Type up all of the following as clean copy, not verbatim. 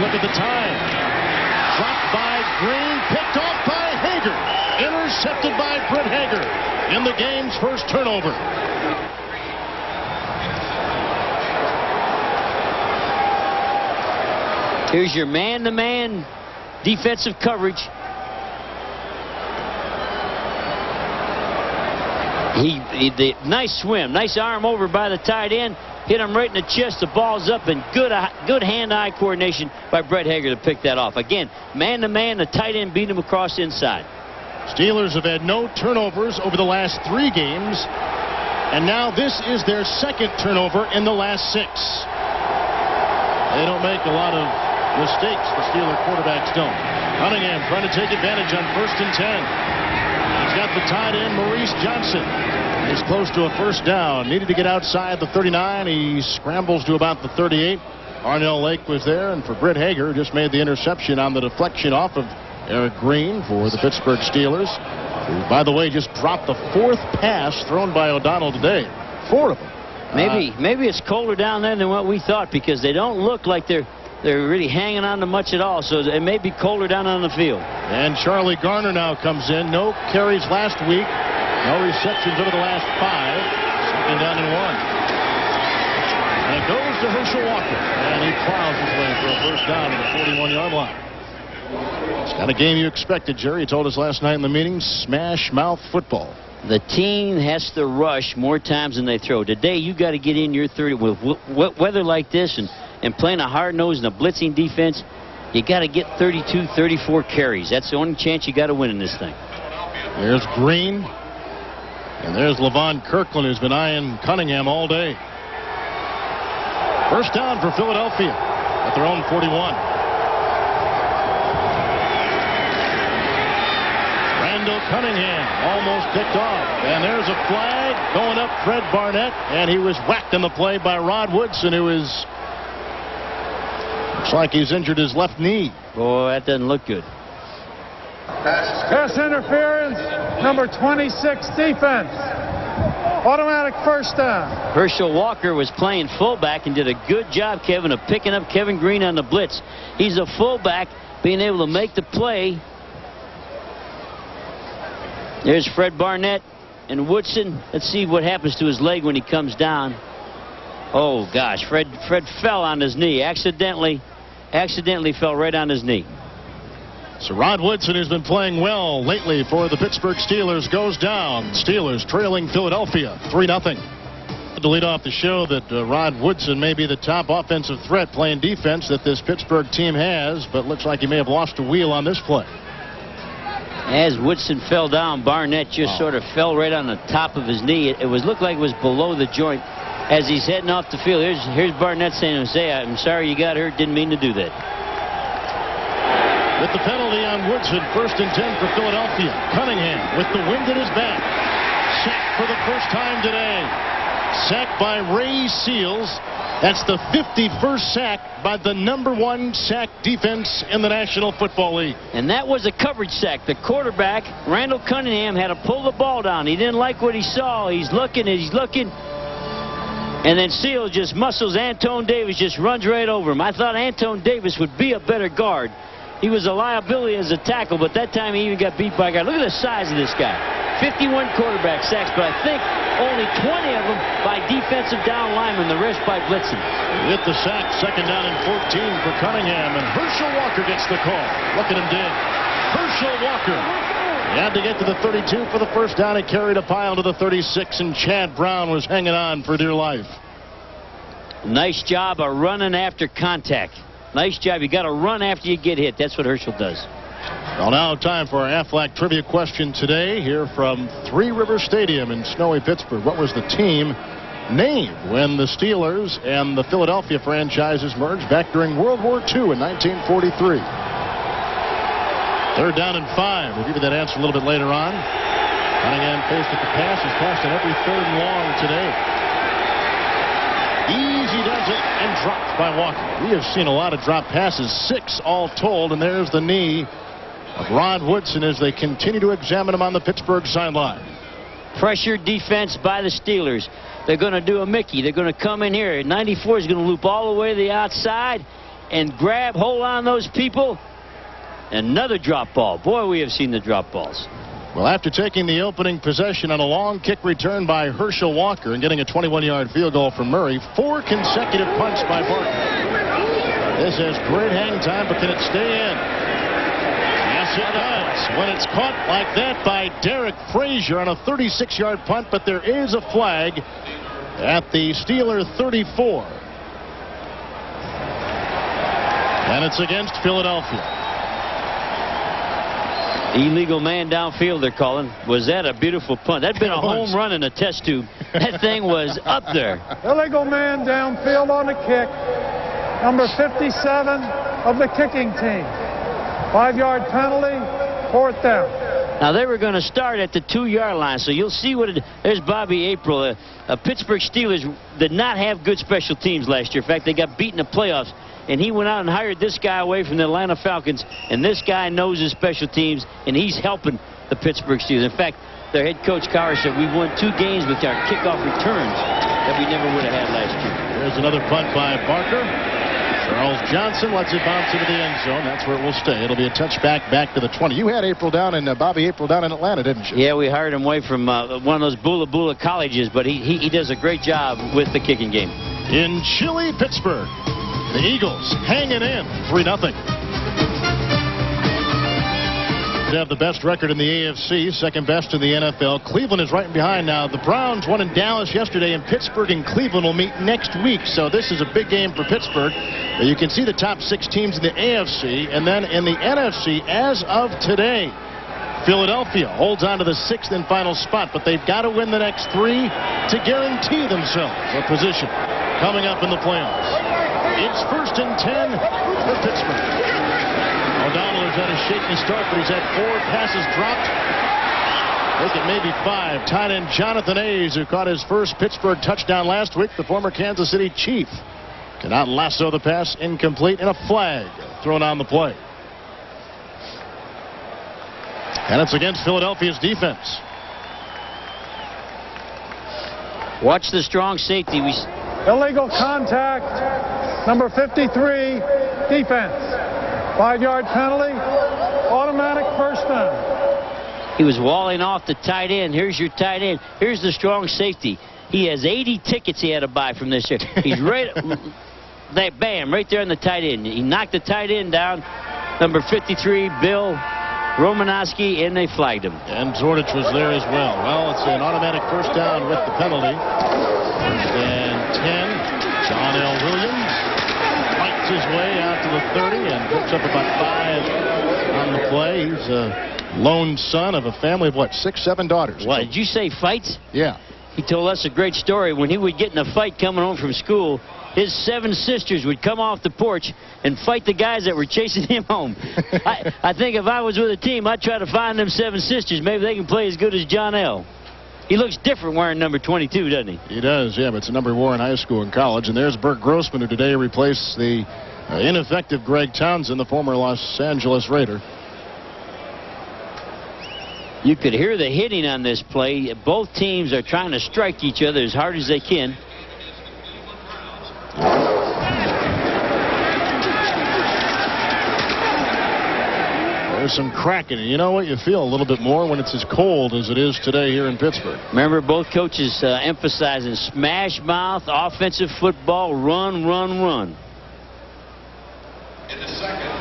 look at the time. Dropped by Green, picked off by Hager. Intercepted by Britt Hager in the game's first turnover. Here's your man-to-man defensive coverage. The nice swim, nice arm over by the tight end, hit him right in the chest. The ball's up, and good hand-eye coordination by Britt Hager to pick that off. Again, man-to-man, the tight end beat him across the inside. Steelers have had no turnovers over the last 3 games, and now this is their second turnover in the last 6. They don't make a lot of mistakes, the Steeler quarterbacks don't. Cunningham trying to take advantage on 1st and 10. He's got the tight end, Maurice Johnson. He's close to a first down. Needed to get outside the 39. He scrambles to about the 38. Arnell Lake was there, and for Britt Hager, just made the interception on the deflection off of Eric Green for the Pittsburgh Steelers, who, by the way, just dropped the 4th pass thrown by O'Donnell today. 4 of them. Maybe it's colder down there than what we thought, because they don't look like they're really hanging on to much at all, so it may be colder down on the field. And Charlie Garner now comes in. No carries last week. No receptions over the last 5. 2nd down and 1. And it goes to Herschel Walker. And he plows his way for a first down at the 41-yard line. It's not a game you expected, Jerry. He told us last night in the meeting, smash mouth football. The team has to rush more times than they throw. Today, you got to get in your 30 with weather like this and playing a hard nose and a blitzing defense. You got to get 32, 34 carries. That's the only chance you got to win in this thing. There's Green. And there's Levon Kirkland, who's been eyeing Cunningham all day. First down for Philadelphia at their own 41. Randall Cunningham almost picked off. And there's a flag going up Fred Barnett. And he was whacked in the play by Rod Woodson, who is... looks like he's injured his left knee. Boy, that doesn't look good. Pass interference, number 26 defense. Automatic first down. Herschel Walker was playing fullback and did a good job, Kevin, of picking up Kevin Green on the blitz. He's a fullback, being able to make the play. There's Fred Barnett and Woodson. Let's see what happens to his leg when he comes down. Oh gosh, Fred fell on his knee. Accidentally fell right on his knee. So Rod Woodson, who's been playing well lately for the Pittsburgh Steelers, goes down. Steelers trailing Philadelphia 3-0. To lead off the show that Rod Woodson may be the top offensive threat playing defense that this Pittsburgh team has, but looks like he may have lost a wheel on this play. As Woodson fell down, Barnett just sort of fell right on the top of his knee. It looked like it was below the joint as he's heading off the field. Here's Barnett saying, I'm sorry you got hurt, didn't mean to do that. With the penalty on Woodson, 1st and 10 for Philadelphia. Cunningham with the wind at his back. Sacked for the first time today. Sacked by Ray Seals. That's the 51st sack by the #1 sack defense in the National Football League. And that was a coverage sack. The quarterback, Randall Cunningham, had to pull the ball down. He didn't like what he saw. He's looking. And then Seals just muscles Antone Davis, just runs right over him. I thought Antone Davis would be a better guard. He was a liability as a tackle, but that time he even got beat by a guy. Look at the size of this guy. 51 quarterback sacks, but I think only 20 of them by defensive down linemen, the rest by blitzing. With the sack, 2nd down and 14 for Cunningham, and Herschel Walker gets the call. Look at him dig. Herschel Walker. He had to get to the 32 for the first down. He carried a pile to the 36, and Chad Brown was hanging on for dear life. Nice job of running after contact. Nice job. You got to run after you get hit. That's what Herschel does. Well, now time for our Aflac trivia question today, here from Three River Stadium in snowy Pittsburgh. What was the team named when the Steelers and the Philadelphia franchises merged back during World War II in 1943? 3rd down and 5. We'll give you that answer a little bit later on. Cunningham faced at the pass. He's passed on every 3rd and long today. Easy does it and dropped by Walker. We have seen a lot of drop passes, 6 all told, and there's the knee of Rod Woodson as they continue to examine him on the Pittsburgh sideline. Pressure defense by the Steelers. They're going to do a Mickey. They're going to come in here. 94 is going to loop all the way to the outside. and hold on those people. Another drop ball. Boy, we have seen the drop balls. Well, after taking the opening possession on a long kick return by Herschel Walker and getting a 21-yard field goal from Murray, 4 consecutive punts by Barker. This has great hang time, but can it stay in? Yes, it does. When it's caught like that by Derek Frazier on a 36-yard punt, but there is a flag at the Steeler 34. And it's against Philadelphia. Illegal man downfield, they're calling. Was that a beautiful punt? That'd been a home run in a test tube. That thing was up there. Illegal man downfield on the kick. Number 57 of the kicking team. 5-yard penalty, 4th down. Now, they were going to start at the 2-yard line, so you'll see what it... There's Bobby April. Pittsburgh Steelers did not have good special teams last year. In fact, they got beat in the playoffs. And he went out and hired this guy away from the Atlanta Falcons. And this guy knows his special teams, and he's helping the Pittsburgh Steelers. In fact, their head coach, Cowher, said we've won 2 games with our kickoff returns that we never would have had last year. There's another punt by Barker. Charles Johnson lets it bounce into the end zone. That's where it will stay. It'll be a touchback back to the 20. You had April down and Bobby April down in Atlanta, didn't you? Yeah, we hired him away from one of those Bula Bula colleges, but he does a great job with the kicking game. In chilly Pittsburgh, the Eagles hanging in 3-0. They have the best record in the AFC, second best in the NFL. Cleveland is right behind now. The Browns won in Dallas yesterday, and Pittsburgh and Cleveland will meet next week. So this is a big game for Pittsburgh. You can see the top 6 teams in the AFC, and then in the NFC as of today, Philadelphia holds on to the 6th and final spot, but they've got to win the next 3 to guarantee themselves a position coming up in the playoffs. It's 1st and 10 for Pittsburgh. O'Donnell has had a shaky start, but he's had 4 passes dropped. Look at maybe 5. Tight end Jonathan Hayes, who caught his first Pittsburgh touchdown last week, the former Kansas City Chief, cannot lasso the pass, incomplete, and a flag thrown on the play. And it's against Philadelphia's defense. Watch the strong safety. Illegal contact, number 53, defense. 5-yard penalty, automatic 1st down. He was walling off the tight end. Here's your tight end. Here's the strong safety. He has 80 tickets he had to buy from this year. He's right, that bam, right there on the tight end. He knocked the tight end down. Number 53, Bill Romanowski, and they flagged him. And Zordich was there as well. Well, it's an automatic 1st down with the penalty. 1st and 10. John L. Williams fights his way out to the 30 and picks up about 5 on the play. He's a lone son of a family of, what, 6, 7 daughters. What, did you say fights? Yeah. He told us a great story. When he would get in a fight coming home from school, his 7 sisters would come off the porch and fight the guys that were chasing him home. I think if I was with a team, I'd try to find them 7 sisters. Maybe they can play as good as John L. He looks different wearing number 22, doesn't he? He does, yeah, but it's a number he wore in high school and college. And there's Bert Grossman, who today replaced the ineffective Greg Townsend, the former Los Angeles Raider. You could hear the hitting on this play. Both teams are trying to strike each other as hard as they can. There's some cracking. You know what? You feel a little bit more when it's as cold as it is today here in Pittsburgh. Remember, both coaches emphasizing smash mouth, offensive football, run, run, run. In the second,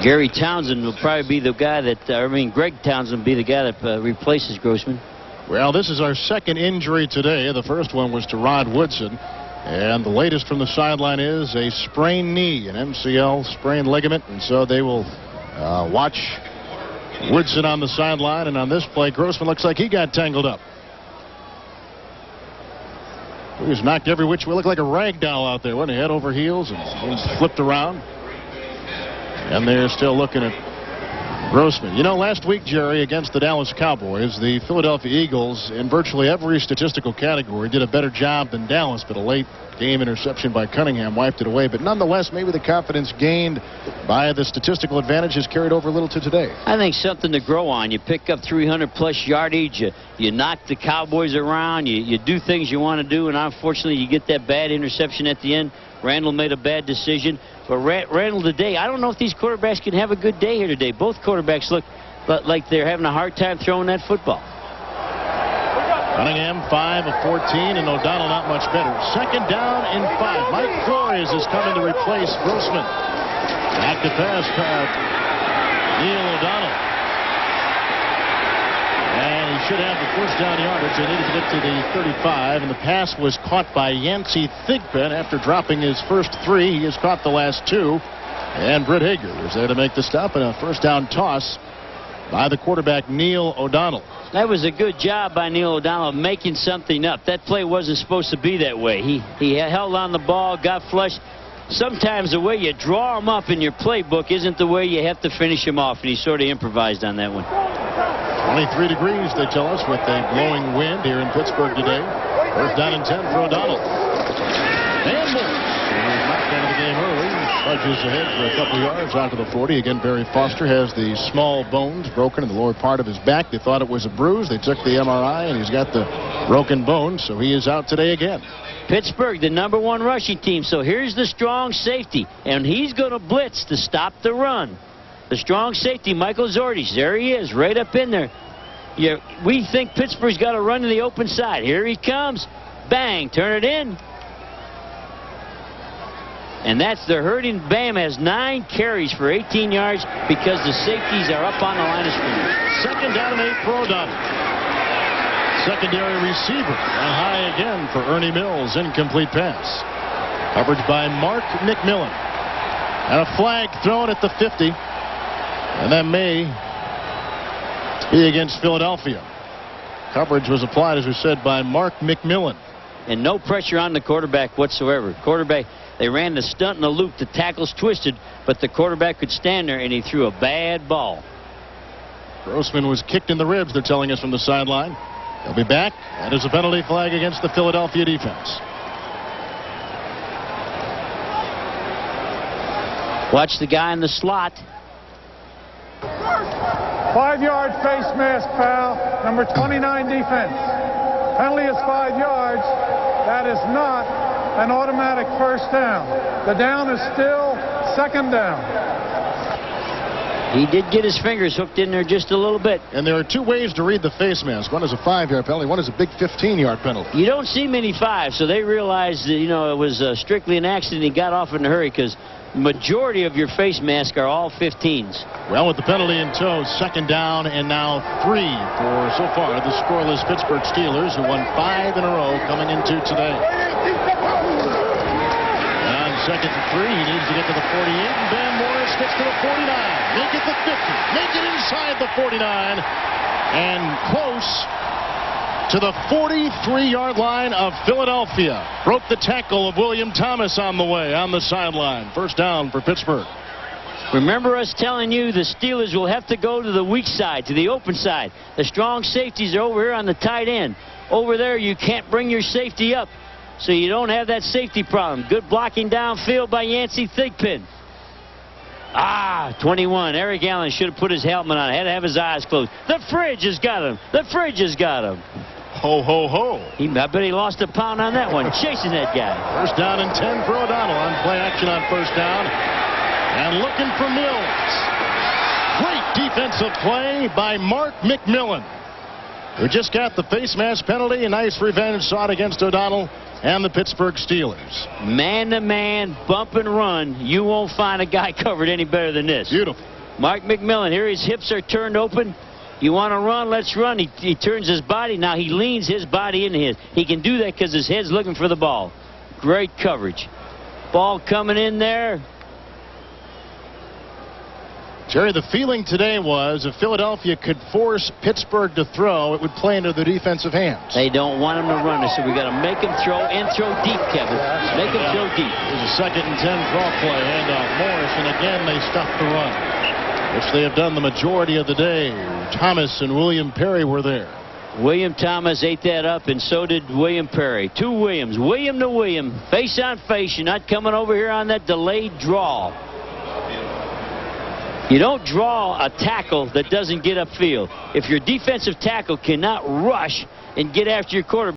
Gary Townsend will probably be the guy that, Greg Townsend will be the guy that replaces Grossman. Well, this is our second injury today. The first one was to Rod Woodson. And the latest from the sideline is a sprained knee, an MCL sprained ligament. And so they will watch Woodson on the sideline. And on this play, Grossman looks like he got tangled up. He was knocked every which way. Looked like a rag doll out there, wasn't he? Head over heels and flipped around. And they're still looking at Grossman. You know, last week, Jerry, against the Dallas Cowboys, the Philadelphia Eagles, in virtually every statistical category, did a better job than Dallas, but a late game interception by Cunningham wiped it away. But nonetheless, maybe the confidence gained by the statistical advantage has carried over a little to today. I think something to grow on. You pick up 300-plus yardage. You knock the Cowboys around. You do things you want to do, and unfortunately, you get that bad interception at the end. Randall made a bad decision. But Randall today, I don't know if these quarterbacks can have a good day here today. Both quarterbacks look like they're having a hard time throwing that football. Cunningham 5 of 14, and O'Donnell not much better. Second down and 5. Mike Flores is coming to replace Grossman. Back to pass crowd. Neil O'Donnell. And he should have the first down yardage. They needed to get to the 35, and the pass was caught by Yancey Thigpen after dropping his first 3. He has caught the last 2. And Britt Hager is there to make the stop, and a first down toss by the quarterback, Neil O'Donnell. That was a good job by Neil O'Donnell making something up. That play wasn't supposed to be that way. He held on the ball, got flushed. Sometimes the way you draw him up in your playbook isn't the way you have to finish him off, and he sort of improvised on that one. 23 degrees, they tell us, with a blowing wind here in Pittsburgh today. First down and 10 for O'Donnell. And Morris, who's knocked out of the game early, fudges ahead for a couple yards out to the 40. Again, Barry Foster has the small bones broken in the lower part of his back. They thought it was a bruise. They took the MRI, and he's got the broken bones, so he is out today again. Pittsburgh, the #1 rushing team. So here's the strong safety, and he's going to blitz to stop the run. The strong safety, Michael Zordich. There he is, right up in there. We think Pittsburgh's got to run to the open side. Here he comes. Bang, turn it in. And that's the hurting. Bam has 9 carries for 18 yards because the safeties are up on the line of scrimmage. Second down and 8 for O'Donnell. Secondary receiver and high again for Ernie Mills. Incomplete pass. Coverage by Mark McMillan. And a flag thrown at the 50. And that may be against Philadelphia. Coverage was applied, as we said, by Mark McMillan. And no pressure on the quarterback whatsoever. Quarterback, they ran the stunt and the loop. The tackles twisted, but the quarterback could stand there, and he threw a bad ball. Grossman was kicked in the ribs, they're telling us from the sideline. He'll be back, and there's a penalty flag against the Philadelphia defense. Watch the guy in the slot. 5-yard face mask foul, number 29 defense. Penalty is 5 yards. That is not an automatic first down. The down is still second down. He did get his fingers hooked in there just a little bit. And there are 2 ways to read the face mask. One is a 5-yard penalty. One is a big 15-yard penalty. You don't see many 5s, so they realized that, it was strictly an accident. He got off in a hurry because majority of your face masks are all 15s. Well, with the penalty in tow, second down and now 3 for, so far, the scoreless Pittsburgh Steelers, who won 5 in a row coming into today. On second and 3, he needs to get to the 48, and Van Morris gets to the 49. Make it the 50. Make it inside the 49. And close to the 43-yard line of Philadelphia. Broke the tackle of William Thomas on the way, on the sideline. First down for Pittsburgh. Remember us telling you the Steelers will have to go to the weak side, to the open side. The strong safeties are over here on the tight end. Over there, you can't bring your safety up, so you don't have that safety problem. Good blocking downfield by Yancey Thigpen. 21. Eric Allen should have put his helmet on. Had to have his eyes closed. The fridge has got him. The fridge has got him. Ho, ho, ho. I bet he lost a pound on that one, chasing that guy. First down and 10 for O'Donnell on play action on first down. And looking for Mills. Great defensive play by Mark McMillan, who just got the face mask penalty. A nice revenge sought against O'Donnell and the Pittsburgh Steelers. Man-to-man, bump and run. You won't find a guy covered any better than this. Beautiful. Mark McMillan, here his hips are turned open. You want to run? Let's run. He turns his body. Now he leans his body into his. He can do that because his head's looking for the ball. Great coverage. Ball coming in there. Jerry, the feeling today was if Philadelphia could force Pittsburgh to throw, it would play into their defensive hands. They don't want him to run it, so we got to make him throw and throw deep, Kevin. Make him throw deep. There's a second and 10 draw play. Handoff Morris, and again they stuffed the run. which they have done the majority of the day. Thomas and William Perry were there. William Thomas ate that up, and so did William Perry. Two Williams. William to William. Face on face. You're not coming over here on that delayed draw. You don't draw a tackle that doesn't get upfield. If your defensive tackle cannot rush and get after your quarterback,